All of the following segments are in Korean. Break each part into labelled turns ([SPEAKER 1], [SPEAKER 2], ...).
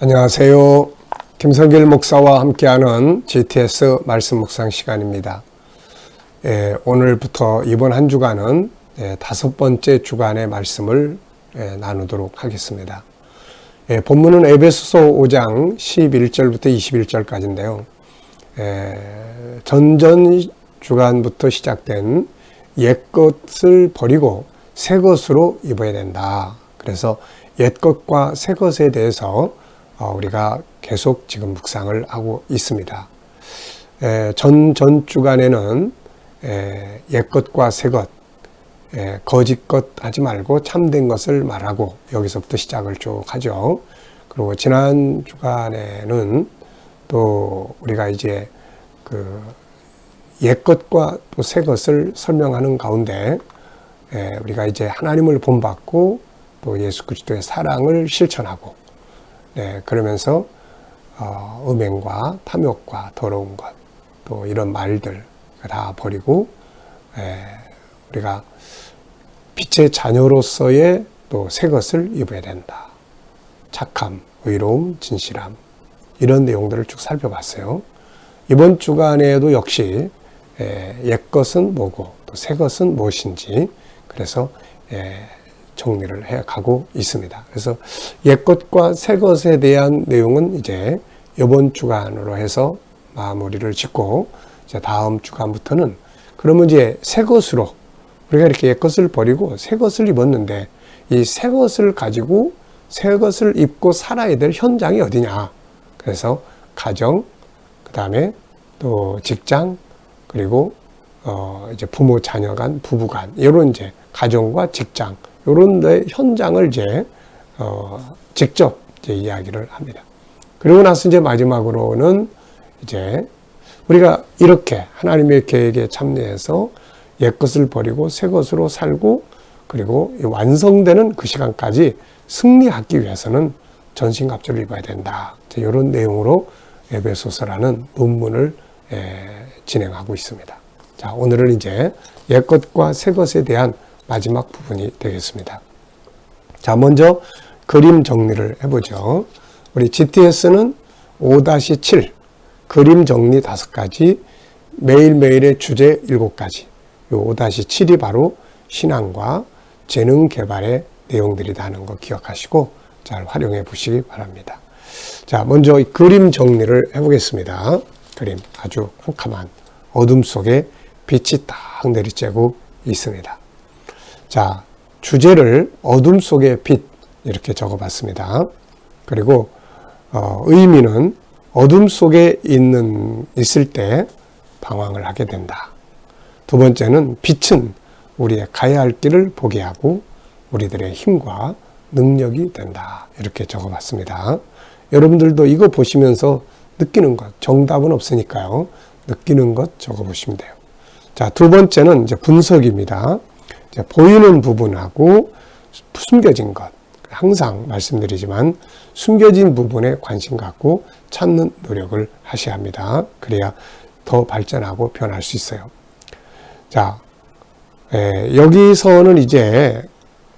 [SPEAKER 1] 안녕하세요. 김성길 목사와 함께하는 GTS 말씀 묵상 시간입니다. 오늘부터 이번 한 주간은 5번째 주간의 말씀을 나누도록 하겠습니다. 본문은 에베소서 5장 11절부터 21절까지인데요. 전전 주간부터 시작된 옛것을 버리고 새것으로 입어야 된다. 그래서 옛것과 새것에 대해서 우리가 계속 지금 묵상을 하고 있습니다. 전 주간에는 옛것과 새것, 거짓것 하지 말고 참된 것을 말하고 여기서부터 시작을 쭉 하죠. 그리고 지난 주간에는 또 우리가 이제 그 옛것과 또 새것을 설명하는 가운데 우리가 이제 하나님을 본받고 또 예수 그리스도의 사랑을 실천하고 그러면서 음행과 탐욕과 더러운 것, 또 이런 말들 다 버리고 우리가 빛의 자녀로서의 또 새 것을 입어야 된다. 착함, 의로움, 진실함 이런 내용들을 쭉 살펴봤어요. 이번 주간에도 역시 옛것은 뭐고 또 새 것은 무엇인지 그래서 정리를 해가고 있습니다. 그래서 옛것과 새것에 대한 내용은 이제 이번 주간으로 해서 마무리를 짓고 이제 다음 주간부터는 그러면 이제 새것으로 우리가 이렇게 옛것을 버리고 새것을 입었는데 이 새것을 가지고 새것을 입고 살아야 될 현장이 어디냐. 그래서 가정, 그 다음에 또 직장, 그리고 이제 부모 자녀 간, 부부 간 이런 이제 가정과 직장 이런 데 현장을 이제 직접 이제 이야기를 합니다. 그리고 나서 이제 마지막으로는 이제 우리가 이렇게 하나님의 계획에 참여해서 옛것을 버리고 새 것으로 살고 그리고 완성되는 그 시간까지 승리하기 위해서는 전신갑주를 입어야 된다. 이런 내용으로 에베소서라는 논문을 진행하고 있습니다. 자, 오늘은 이제 옛것과 새 것에 대한 마지막 부분이 되겠습니다. 자, 먼저 그림 정리를 해보죠. 우리 GTS는 5-7 그림 정리 5가지, 매일매일의 주제 7가지. 이 5-7이 바로 신앙과 재능 개발의 내용들이다 하는 거 기억하시고 잘 활용해 보시기 바랍니다. 자, 먼저 이 그림 정리를 해보겠습니다. 그림 아주 캄캄한 어둠 속에 빛이 딱 내리쬐고 있습니다. 자, 주제를 어둠 속의 빛 이렇게 적어봤습니다. 그리고 의미는 어둠 속에 있을 때 방황을 하게 된다. 두 번째는 빛은 우리의 가야 할 길을 보게 하고 우리들의 힘과 능력이 된다. 이렇게 적어봤습니다. 여러분들도 이거 보시면서 느끼는 것, 정답은 없으니까요. 느끼는 것 적어보시면 돼요. 자, 두 번째는 이제 분석입니다. 보이는 부분하고 숨겨진 것, 항상 말씀드리지만 숨겨진 부분에 관심 갖고 찾는 노력을 하셔야 합니다. 그래야 더 발전하고 변할 수 있어요. 자, 여기서는 이제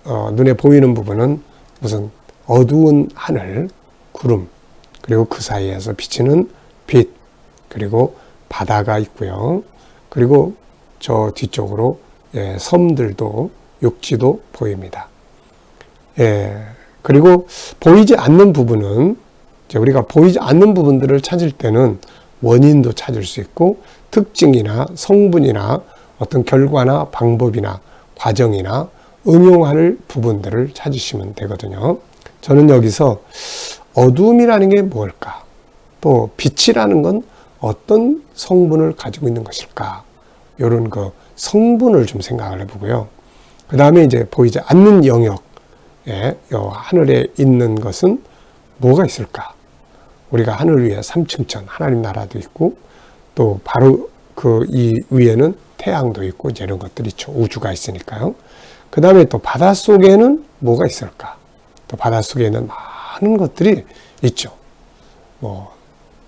[SPEAKER 1] 눈에 보이는 부분은 무슨 어두운 하늘, 구름, 그리고 그 사이에서 비치는 빛, 그리고 바다가 있고요. 그리고 저 뒤쪽으로 섬들도 육지도 보입니다. 그리고 보이지 않는 부분은 이제 우리가 보이지 않는 부분들을 찾을 때는 원인도 찾을 수 있고 특징이나 성분이나 어떤 결과나 방법이나 과정이나 응용할 부분들을 찾으시면 되거든요. 저는 여기서 어둠이라는 게 뭘까? 또 빛이라는 건 어떤 성분을 가지고 있는 것일까? 이런 그 성분을 좀 생각을 해보고요. 그 다음에 이제 보이지 않는 영역에 하늘에 있는 것은 뭐가 있을까? 우리가 하늘 위에 삼층천 하나님 나라도 있고 또 바로 그 이 위에는 태양도 있고 이런 것들이 있죠. 우주가 있으니까요. 그 다음에 또 바닷속에는 뭐가 있을까? 또 바닷속에는 많은 것들이 있죠. 뭐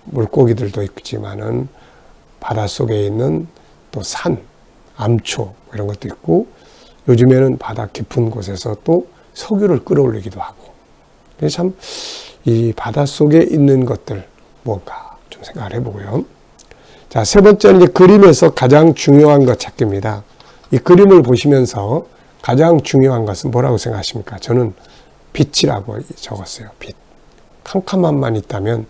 [SPEAKER 1] 물고기들도 있지만은 바닷속에 있는 또 산, 암초 이런 것도 있고 요즘에는 바다 깊은 곳에서 또 석유를 끌어올리기도 하고 참 이 바닷속에 있는 것들 뭔가 좀 생각을 해보고요. 자, 세 번째는 이제 그림에서 가장 중요한 것 찾기입니다. 이 그림을 보시면서 가장 중요한 것은 뭐라고 생각하십니까? 저는 빛이라고 적었어요. 빛. 캄캄함만 있다면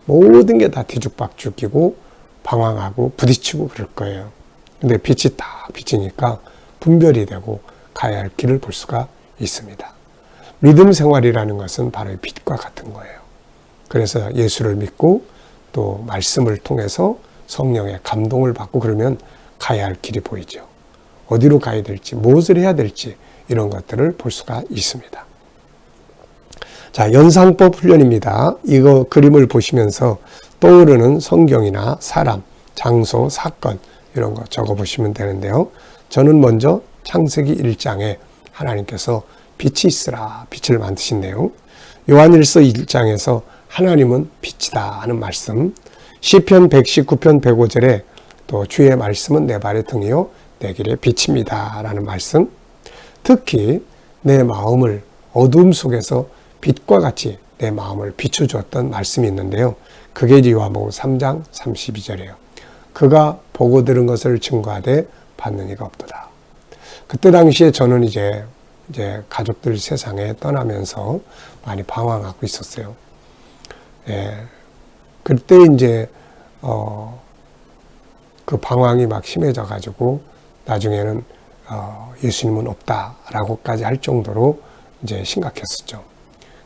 [SPEAKER 1] 모든 게 다 뒤죽박죽이고 방황하고 부딪히고 그럴 거예요. 근데 빛이 딱 비치니까 분별이 되고 가야 할 길을 볼 수가 있습니다. 믿음 생활이라는 것은 바로 빛과 같은 거예요. 그래서 예수를 믿고 또 말씀을 통해서 성령의 감동을 받고 그러면 가야 할 길이 보이죠. 어디로 가야 될지, 무엇을 해야 될지 이런 것들을 볼 수가 있습니다. 자, 연상법 훈련입니다. 이거 그림을 보시면서 떠오르는 성경이나 사람, 장소, 사건 이런 거 적어보시면 되는데요. 저는 먼저 창세기 1장에 하나님께서 빛이 있으라 빛을 만드신대요. 요한일서 1장에서 하나님은 빛이다 하는 말씀, 시편 119편 105절에 또 주의 말씀은 내 발의 등이요 내 길의 빛입니다 라는 말씀, 특히 내 마음을 어둠 속에서 빛과 같이 내 마음을 비춰주었던 말씀이 있는데요. 그게 요한복음 3장 32절이에요. 그가 보고 들은 것을 증거하되 받는 이가 없도다. 그때 당시에 저는 이제 가족들 세상에 떠나면서 많이 방황하고 있었어요. 예. 그때 이제 그 방황이 막 심해져 가지고 나중에는 예수님은 없다라고까지 할 정도로 이제 심각했었죠.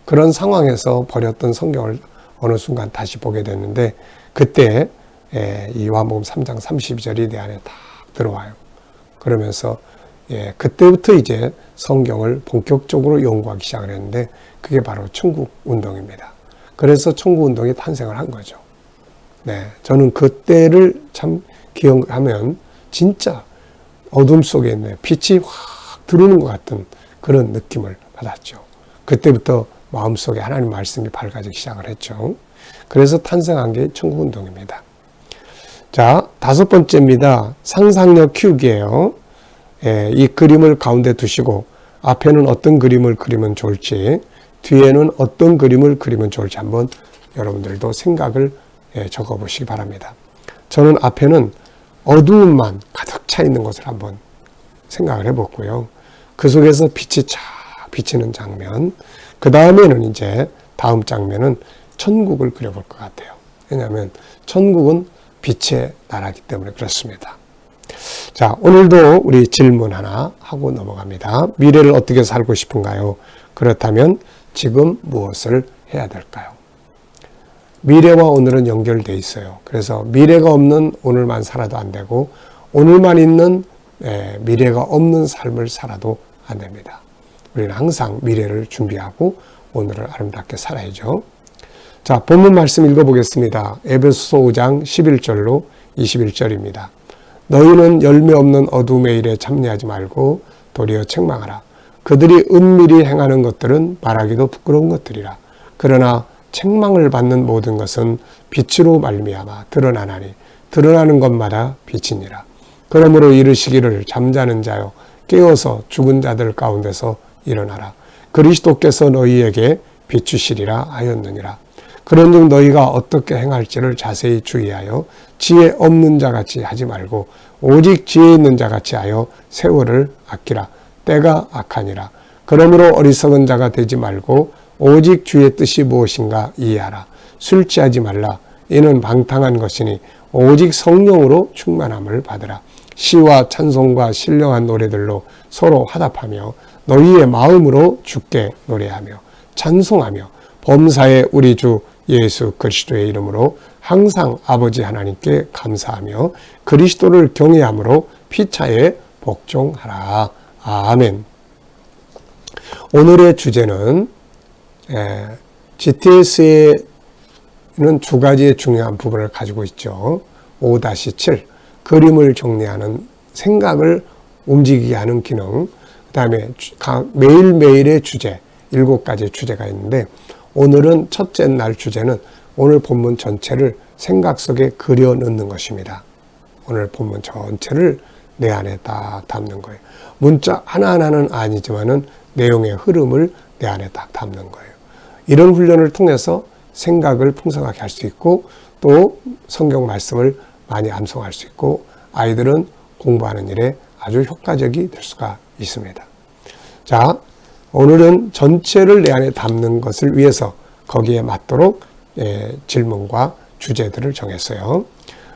[SPEAKER 1] 그런 상황에서 버렸던 성경을 어느 순간 다시 보게 됐는데 그때 이 요한복음 3장 32절이 내 안에 딱 들어와요. 그러면서 그때부터 이제 성경을 본격적으로 연구하기 시작을 했는데 그게 바로 천국 운동입니다. 그래서 천국 운동이 탄생을 한 거죠. 네, 저는 그때를 참 기억하면 진짜 어둠 속에 있는 빛이 확 들어오는 것 같은 그런 느낌을 받았죠. 그때부터 마음속에 하나님 말씀이 밝아지기 시작을 했죠. 그래서 탄생한 게 천국 운동입니다. 자, 다섯 번째입니다. 상상력 키우기예요. 이 그림을 가운데 두시고 앞에는 어떤 그림을 그리면 좋을지, 뒤에는 어떤 그림을 그리면 좋을지 한번 여러분들도 생각을 적어보시기 바랍니다. 저는 앞에는 어두움만 가득 차 있는 것을 한번 생각을 해봤고요. 그 속에서 빛이 쫙 비치는 장면, 그 다음에는 이제 다음 장면은 천국을 그려볼 것 같아요. 왜냐하면 천국은 빛의 나라이기 때문에 그렇습니다. 자, 오늘도 우리 질문 하나 하고 넘어갑니다. 미래를 어떻게 살고 싶은가요? 그렇다면 지금 무엇을 해야 될까요? 미래와 오늘은 연결되어 있어요. 그래서 미래가 없는 오늘만 살아도 안 되고 오늘만 있는 미래가 없는 삶을 살아도 안 됩니다. 우리는 항상 미래를 준비하고 오늘을 아름답게 살아야죠. 자, 본문 말씀 읽어보겠습니다. 에베소서 5장 11절로 21절입니다. 너희는 열매 없는 어둠의 일에 참여하지 말고 도리어 책망하라. 그들이 은밀히 행하는 것들은 말하기도 부끄러운 것들이라. 그러나 책망을 받는 모든 것은 빛으로 말미암아 드러나나니 드러나는 것마다 빛이니라. 그러므로 이르시기를 잠자는 자여 깨어서 죽은 자들 가운데서 일어나라. 그리스도께서 너희에게 비추시리라 하였느니라. 그런즉 너희가 어떻게 행할지를 자세히 주의하여 지혜 없는 자같이 하지 말고 오직 지혜 있는 자같이 하여 세월을 아끼라. 때가 악하니라. 그러므로 어리석은 자가 되지 말고 오직 주의 뜻이 무엇인가 이해하라. 술 취하지 말라. 이는 방탕한 것이니 오직 성령으로 충만함을 받으라. 시와 찬송과 신령한 노래들로 서로 화답하며 너희의 마음으로 주께 노래하며 찬송하며 범사에 우리 주 예수 그리스도의 이름으로 항상 아버지 하나님께 감사하며 그리스도를 경외함으로 피차에 복종하라. 아멘. 오늘의 주제는 GTS에는 두 가지의 중요한 부분을 가지고 있죠. 5-7 그림을 정리하는 생각을 움직이게 하는 기능, 그 다음에 매일매일의 주제 7가지의 주제가 있는데 오늘은 첫째 날 주제는 오늘 본문 전체를 생각 속에 그려 넣는 것입니다. 오늘 본문 전체를 내 안에 딱 담는 거예요. 문자 하나하나는 아니지만은 내용의 흐름을 내 안에 딱 담는 거예요. 이런 훈련을 통해서 생각을 풍성하게 할 수 있고 또 성경 말씀을 많이 암송할 수 있고 아이들은 공부하는 일에 아주 효과적이 될 수가 있습니다. 자, 오늘은 전체를 내 안에 담는 것을 위해서 거기에 맞도록 질문과 주제들을 정했어요.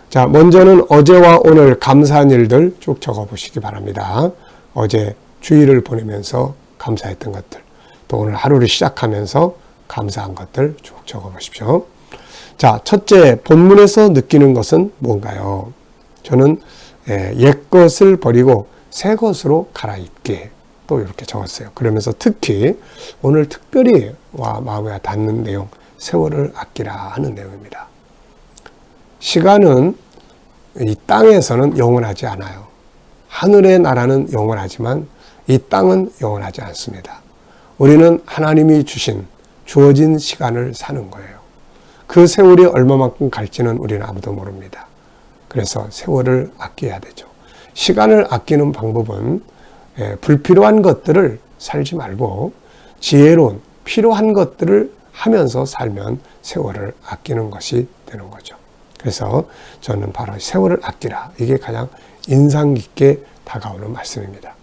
[SPEAKER 1] 자, 먼저는 어제와 오늘 감사한 일들 쭉 적어보시기 바랍니다. 어제 주일을 보내면서 감사했던 것들, 또 오늘 하루를 시작하면서 감사한 것들 쭉 적어보십시오. 자, 첫째, 본문에서 느끼는 것은 뭔가요? 저는 옛것을 버리고 새 것으로 갈아입게 또 이렇게 적었어요. 그러면서 특히 오늘 특별히 마음에 닿는 내용, 세월을 아끼라 하는 내용입니다. 시간은 이 땅에서는 영원하지 않아요. 하늘의 나라는 영원하지만 이 땅은 영원하지 않습니다. 우리는 하나님이 주어진 시간을 사는 거예요. 그 세월이 얼마만큼 갈지는 우리는 아무도 모릅니다. 그래서 세월을 아껴야 되죠. 시간을 아끼는 방법은 불필요한 것들을 살지 말고 지혜로운 필요한 것들을 하면서 살면 세월을 아끼는 것이 되는 거죠. 그래서 저는 바로 세월을 아끼라. 이게 가장 인상 깊게 다가오는 말씀입니다.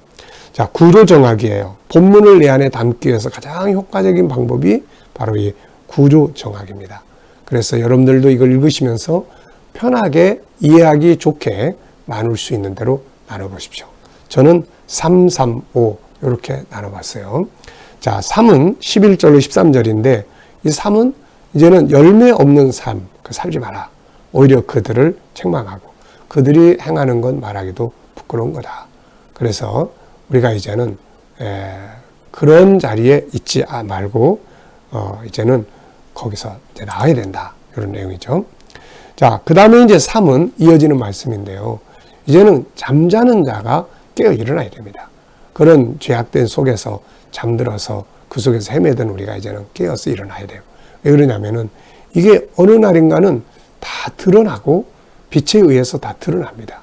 [SPEAKER 1] 자, 구조 정학이에요. 본문을 내 안에 담기 위해서 가장 효과적인 방법이 바로 이 구조 정학입니다. 그래서 여러분들도 이걸 읽으시면서 편하게 이해하기 좋게 나눌 수 있는 대로 나눠보십시오. 저는 3, 3, 5 이렇게 나눠봤어요. 자, 3은 11절로 13절인데 이 3은 이제는 열매 없는 삶, 살지 마라. 오히려 그들을 책망하고 그들이 행하는 건 말하기도 부끄러운 거다. 그래서 우리가 이제는 그런 자리에 있지 말고 이제는 거기서 이제 나와야 된다. 이런 내용이죠. 자, 그 다음에 이제 3은 이어지는 말씀인데요. 이제는 잠자는 자가 깨어 일어나야 됩니다. 그런 죄악된 속에서 잠들어서 그 속에서 헤매던 우리가 이제는 깨어서 일어나야 돼요. 왜 그러냐면은 이게 어느 날인가는 다 드러나고 빛에 의해서 다 드러납니다.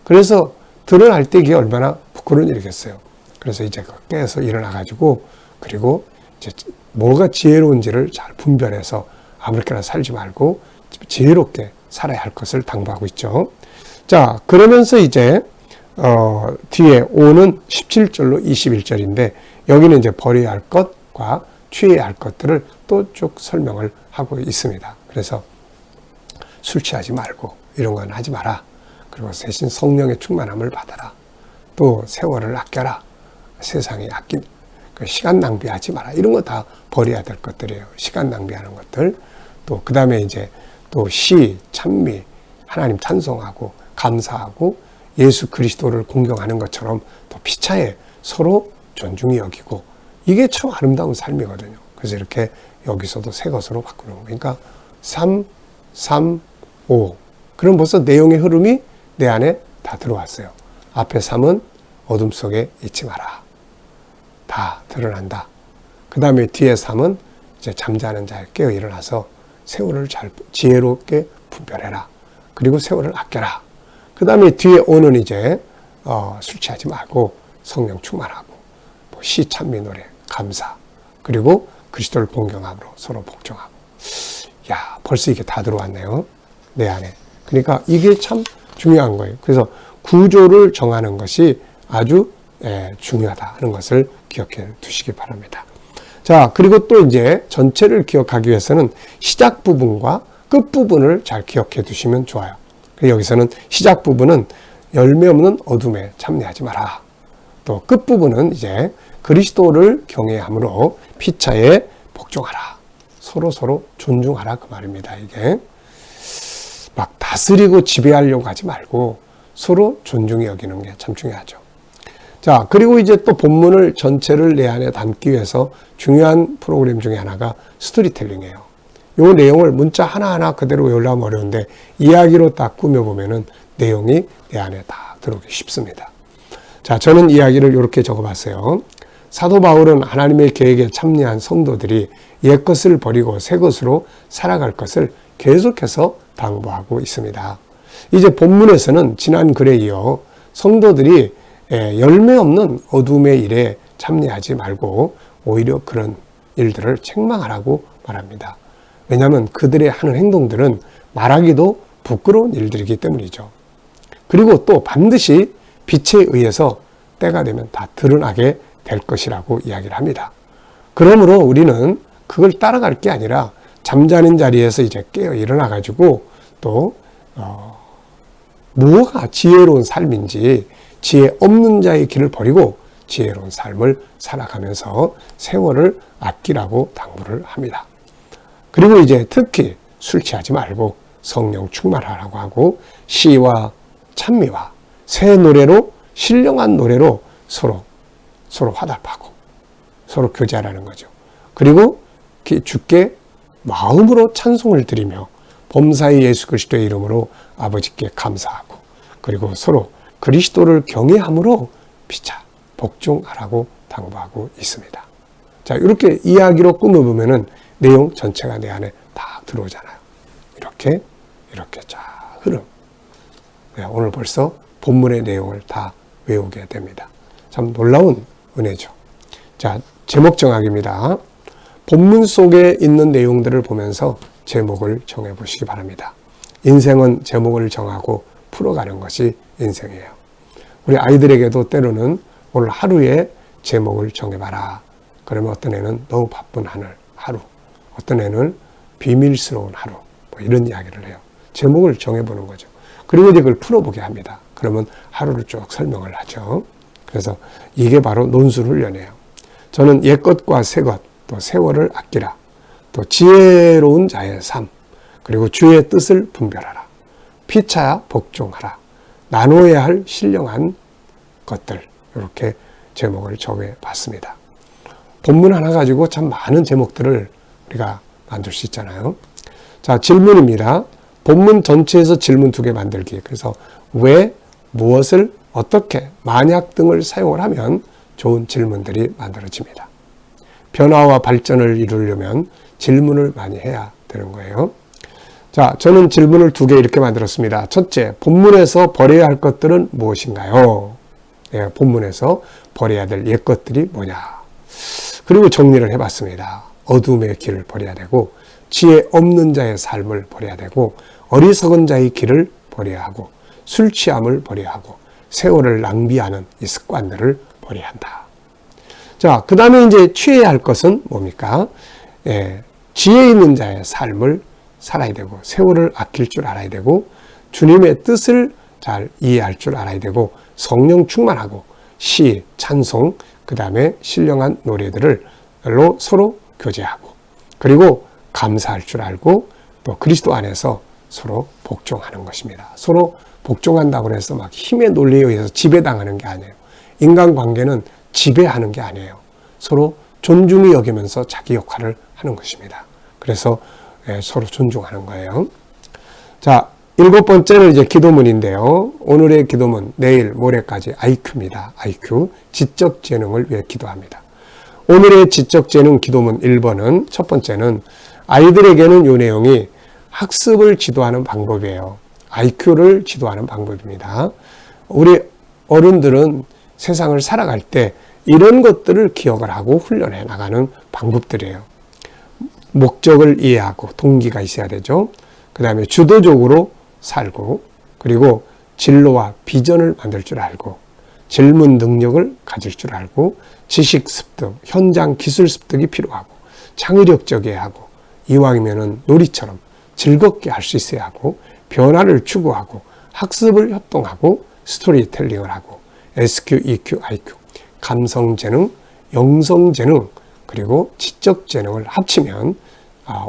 [SPEAKER 1] 그래서 드러날 때 이게 얼마나 부끄러운 일이겠어요. 그래서 이제 깨어서 일어나가지고 그리고 이제 뭐가 지혜로운지를 잘 분별해서 아무렇게나 살지 말고 지혜롭게 살아야 할 것을 당부하고 있죠. 자, 그러면서 이제 뒤에 5는 17절로 21절인데 여기는 이제 버려야 할 것과 취해야 할 것들을 또 쭉 설명을 하고 있습니다. 그래서 술 취하지 말고 이런 건 하지 마라. 그리고 대신 성령의 충만함을 받아라. 또 세월을 아껴라. 세상에 시간 낭비하지 마라. 이런 거 다 버려야 될 것들이에요. 시간 낭비하는 것들. 또 그 다음에 이제 또 시, 찬미, 하나님 찬송하고 감사하고 예수 그리스도를 공경하는 것처럼 또 피차에 서로 존중히 여기고 이게 참 아름다운 삶이거든요. 그래서 이렇게 여기서도 새 것으로 바꾸는 거예요. 그러니까 3, 3, 5. 그럼 벌써 내용의 흐름이 내 안에 다 들어왔어요. 앞에 3은 어둠 속에 있지 마라. 다 드러난다. 그 다음에 뒤에 3은 이제 잠자는 자에 깨어 일어나서 세월을 잘 지혜롭게 분별해라. 그리고 세월을 아껴라. 그 다음에 뒤에 5는 이제 술 취하지 말고 성령 충만하고 뭐 시, 찬미, 노래, 감사 그리고 그리스도를 공경함으로 서로 복종하고. 야, 벌써 이게 다 들어왔네요. 내 안에. 그러니까 이게 참 중요한 거예요. 그래서 구조를 정하는 것이 아주 중요하다 하는 것을 기억해 두시기 바랍니다. 자, 그리고 또 이제 전체를 기억하기 위해서는 시작 부분과 끝 부분을 잘 기억해 두시면 좋아요. 여기서는 시작 부분은 열매 없는 어둠에 참여하지 마라. 또 끝 부분은 이제 그리스도를 경외함으로 피차에 복종하라. 서로 존중하라 그 말입니다. 이게 막 다스리고 지배하려고 하지 말고 서로 존중히 여기는 게 참 중요하죠. 자, 그리고 이제 또 본문을 전체를 내 안에 담기 위해서 중요한 프로그램 중에 하나가 스토리텔링이에요. 요 내용을 문자 하나하나 그대로 외우려면 어려운데 이야기로 딱 꾸며보면은 내용이 내 안에 다 들어오기 쉽습니다. 자, 저는 이야기를 이렇게 적어봤어요. 사도 바울은 하나님의 계획에 참여한 성도들이 옛것을 버리고 새 것으로 살아갈 것을 계속해서 당부하고 있습니다. 이제 본문에서는 지난 글에 이어 성도들이 열매 없는 어둠의 일에 참여하지 말고 오히려 그런 일들을 책망하라고 말합니다. 왜냐하면 그들의 하는 행동들은 말하기도 부끄러운 일들이기 때문이죠. 그리고 또 반드시 빛에 의해서 때가 되면 다 드러나게 될 것이라고 이야기를 합니다. 그러므로 우리는 그걸 따라갈 게 아니라 잠자는 자리에서 이제 깨어 일어나 가지고 또 무엇가 지혜로운 삶인지 지혜 없는 자의 길을 버리고 지혜로운 삶을 살아가면서 세월을 아끼라고 당부를 합니다. 그리고 이제 특히 술 취하지 말고 성령 충만하라고 하고 시와 찬미와 새 노래로 신령한 노래로 서로 화답하고 서로 교제하라는 거죠. 그리고 주께 마음으로 찬송을 드리며 범사의 예수 그리스도의 이름으로 아버지께 감사하고 그리고 서로 그리스도를 경외함으로 피차 복종하라고 당부하고 있습니다. 자, 이렇게 이야기로 꾸며보면은 내용 전체가 내 안에 다 들어오잖아요. 이렇게 쫙 흐름. 네, 오늘 벌써 본문의 내용을 다 외우게 됩니다. 참 놀라운 은혜죠. 자, 제목 정하기입니다. 본문 속에 있는 내용들을 보면서 제목을 정해 보시기 바랍니다. 인생은 제목을 정하고 풀어가는 것이 인생이에요. 우리 아이들에게도 때로는 오늘 하루에 제목을 정해봐라. 그러면 어떤 애는 너무 바쁜 하루, 어떤 애는 비밀스러운 하루, 뭐 이런 이야기를 해요. 제목을 정해보는 거죠. 그리고 이제 그걸 풀어보게 합니다. 그러면 하루를 쭉 설명을 하죠. 그래서 이게 바로 논술훈련이에요. 저는 옛것과 새것, 또 세월을 아끼라, 또 지혜로운 자의 삶, 그리고 주의 뜻을 분별하라, 피차야 복종하라, 나누어야 할 신령한 것들, 이렇게 제목을 정해봤습니다. 본문 하나 가지고 참 많은 제목들을 우리가 만들 수 있잖아요. 자, 질문입니다. 본문 전체에서 질문 2개 만들기. 그래서 왜, 무엇을, 어떻게, 만약 등을 사용을 하면 좋은 질문들이 만들어집니다. 변화와 발전을 이루려면 질문을 많이 해야 되는 거예요. 자, 저는 질문을 2개 이렇게 만들었습니다. 첫째, 본문에서 버려야 할 것들은 무엇인가요? 네, 본문에서 버려야 될 옛것들이 뭐냐? 그리고 정리를 해봤습니다. 어둠의 길을 버려야 되고, 지혜 없는 자의 삶을 버려야 되고, 어리석은 자의 길을 버려야 하고, 술 취함을 버려야 하고, 세월을 낭비하는 이 습관들을 버려야 한다. 자, 그 다음에 이제 취해야 할 것은 뭡니까? 지혜 있는 자의 삶을 살아야 되고, 세월을 아낄 줄 알아야 되고, 주님의 뜻을 잘 이해할 줄 알아야 되고, 성령 충만하고, 시, 찬송, 그 다음에 신령한 노래들로 서로 교제하고, 그리고 감사할 줄 알고, 또 그리스도 안에서 서로 복종하는 것입니다. 서로 복종한다고 해서 막 힘의 논리에 의해서 지배당하는 게 아니에요. 인간관계는 지배하는 게 아니에요. 서로 존중히 여기면서 자기 역할을 하는 것입니다. 그래서 서로 존중하는 거예요. 자, 7번째는 이제 기도문인데요. 오늘의 기도문, 내일 모레까지 IQ입니다. IQ, 지적 재능을 위해 기도합니다. 오늘의 지적 재능 기도문 1번은 첫 번째는 아이들에게는 이 내용이 학습을 지도하는 방법이에요. IQ를 지도하는 방법입니다. 우리 어른들은 세상을 살아갈 때 이런 것들을 기억을 하고 훈련해 나가는 방법들이에요. 목적을 이해하고 동기가 있어야 되죠. 그 다음에 주도적으로 살고, 그리고 진로와 비전을 만들 줄 알고, 질문 능력을 가질 줄 알고, 지식 습득, 현장 기술 습득이 필요하고, 창의력적이어야 하고, 이왕이면은 놀이처럼 즐겁게 할 수 있어야 하고, 변화를 추구하고, 학습을 협동하고, 스토리텔링을 하고, SQ, EQ, IQ, 감성재능, 영성재능, 그리고 지적재능을 합치면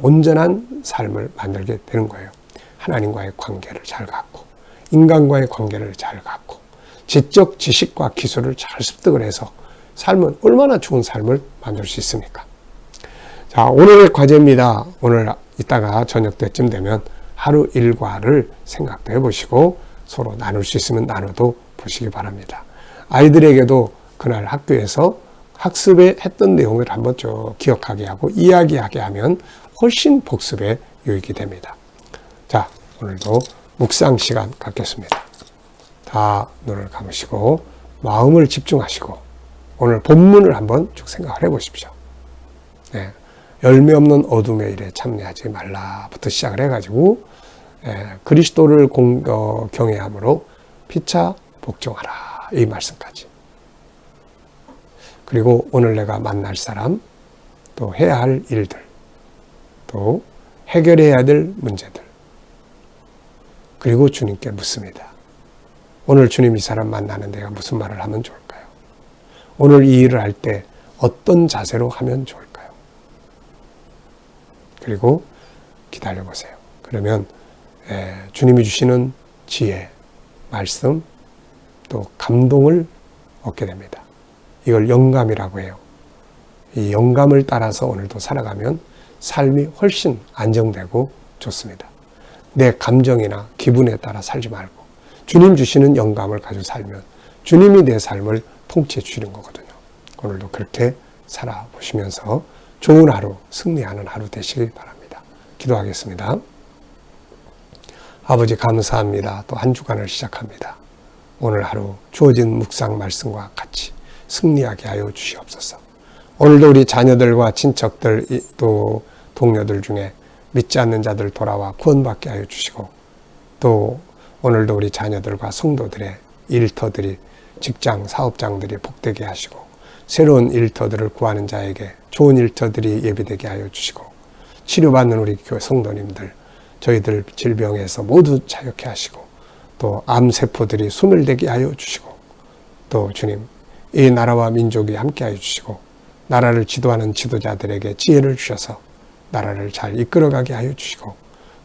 [SPEAKER 1] 온전한 삶을 만들게 되는 거예요. 하나님과의 관계를 잘 갖고, 인간과의 관계를 잘 갖고, 지적 지식과 기술을 잘 습득을 해서 삶은 얼마나 좋은 삶을 만들 수 있습니까? 자, 오늘의 과제입니다. 오늘 이따가 저녁 때쯤 되면 하루 일과를 생각도 해보시고 서로 나눌 수 있으면 나눠도 보시기 바랍니다. 아이들에게도 그날 학교에서 학습에 했던 내용을 한번 쭉 기억하게 하고 이야기하게 하면 훨씬 복습에 유익이 됩니다. 자, 오늘도 묵상 시간 갖겠습니다. 다 눈을 감으시고 마음을 집중하시고 오늘 본문을 한번 쭉 생각을 해보십시오. 열매 없는 어둠의 일에 참여하지 말라부터 시작을 해가지고 그리스도를 경외함으로 피차 복종하라, 이 말씀까지. 그리고 오늘 내가 만날 사람, 또 해야 할 일들, 또 해결해야 될 문제들, 그리고 주님께 묻습니다. 오늘 주님 이 사람 만나는 내가 무슨 말을 하면 좋을까요? 오늘 이 일을 할 때 어떤 자세로 하면 좋을까요? 그리고 기다려보세요. 그러면 주님이 주시는 지혜, 말씀, 또 감동을 얻게 됩니다. 이걸 영감이라고 해요. 이 영감을 따라서 오늘도 살아가면 삶이 훨씬 안정되고 좋습니다. 내 감정이나 기분에 따라 살지 말고 주님 주시는 영감을 가지고 살면 주님이 내 삶을 통치해 주시는 거거든요. 오늘도 그렇게 살아보시면서 좋은 하루, 승리하는 하루 되시길 바랍니다. 기도하겠습니다. 아버지 감사합니다. 또 한 주간을 시작합니다. 오늘 하루 주어진 묵상 말씀과 같이 승리하게 하여 주시옵소서. 오늘도 우리 자녀들과 친척들, 또 동료들 중에 믿지 않는 자들 돌아와 구원받게 하여 주시고, 또 오늘도 우리 자녀들과 성도들의 일터들이, 직장 사업장들이 복되게 하시고, 새로운 일터들을 구하는 자에게 좋은 일터들이 예비되게 하여 주시고, 치료받는 우리 교회 성도님들, 저희들 질병에서 모두 자유케 하시고, 또 암세포들이 소멸되게 하여 주시고, 또 주님 이 나라와 민족이 함께 하여 주시고, 나라를 지도하는 지도자들에게 지혜를 주셔서 나라를 잘 이끌어가게 하여 주시고,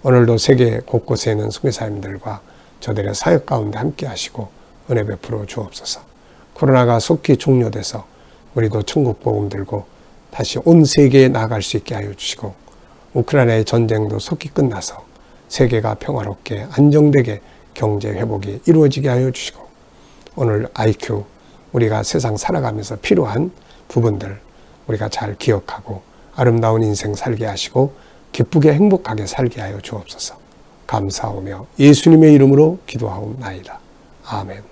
[SPEAKER 1] 오늘도 세계 곳곳에 있는 선교사님들과 저들의 사역 가운데 함께 하시고 은혜 베풀어 주옵소서. 코로나가 속히 종료돼서 우리도 천국 복음 들고 다시 온 세계에 나아갈 수 있게 하여 주시고, 우크라이나의 전쟁도 속히 끝나서 세계가 평화롭게 안정되게 경제 회복이 이루어지게 하여 주시고, 오늘 IQ 우리가 세상 살아가면서 필요한 부분들 우리가 잘 기억하고 아름다운 인생 살게 하시고 기쁘게 행복하게 살게 하여 주옵소서. 감사하며 예수님의 이름으로 기도하옵나이다. 아멘.